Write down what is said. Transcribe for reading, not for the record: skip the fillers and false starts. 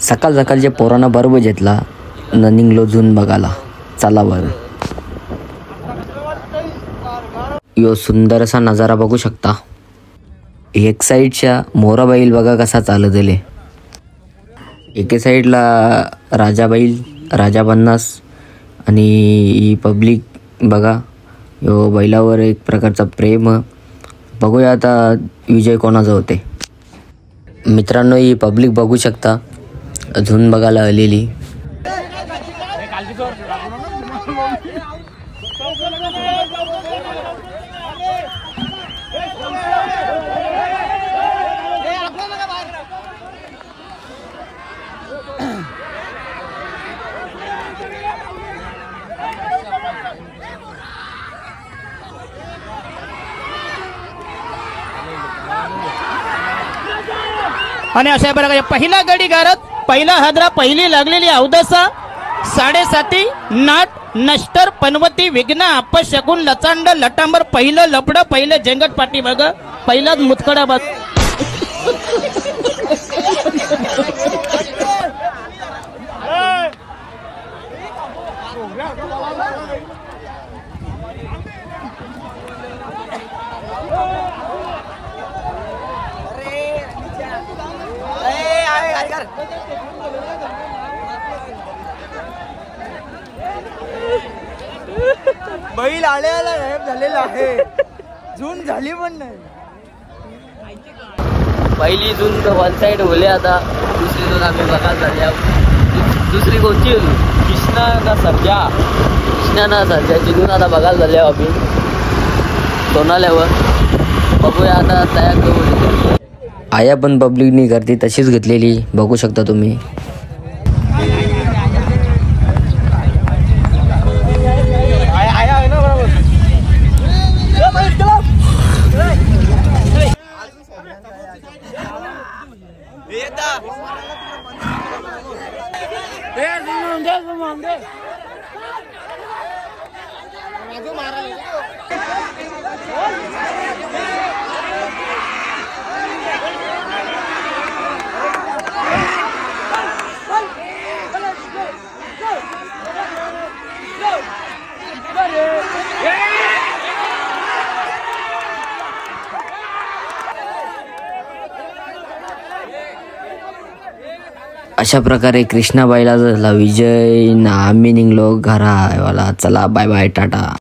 सकाळ सकाळच्या पोरांना बरोबर घेतला न निघलो जून बघायला. चला बरं. यो सुंदर असा नजारा बघू शकता. एक साईडच्या मोरा बैल बघा कसा चालत दिले. एके साईडला राजा बैल, राजा पन्नास आणि पब्लिक बघा. यो बैलावर एक प्रकारचा प्रेम. बघूया आता विजय कोणाचा होते. मित्रांनो, ही पब्लिक बघू शकता अजून बघायला आलेली. आणि अशा प्रकारे पहिला गडी गारत, पहिला हादरा, पहिली लागलेली अवदसा, 7.5 नाट नष्टर पनवती विघ्न अपशकुन लचांड लटांबर, पहिलं लपड, पहिलं जंगट पाठी बघा, पहिलाच मुतखडा बघ. बैल आल्याला गायब झालेला आहे. जून झाली पण नाही. पहिली जून वन साइड होले. आता दुसरी जून आम्ही बघायला झाली. दुसरी कोणची होती? कृष्णा ना सर्जा. कृष्णा ना सर्जाची जून आता बघायला झाली आम्ही सोनाल्यावर. बघूया आता तयार करू. आया पण पब्लिकनी गर्दी तशीच घेतलेली बघू शकता तुम्ही. अशा प्रकारे कृष्णा बैलाचा झाला विजय. ना आम्ही निघलो घरावाला. चला बाय बाय टाटा.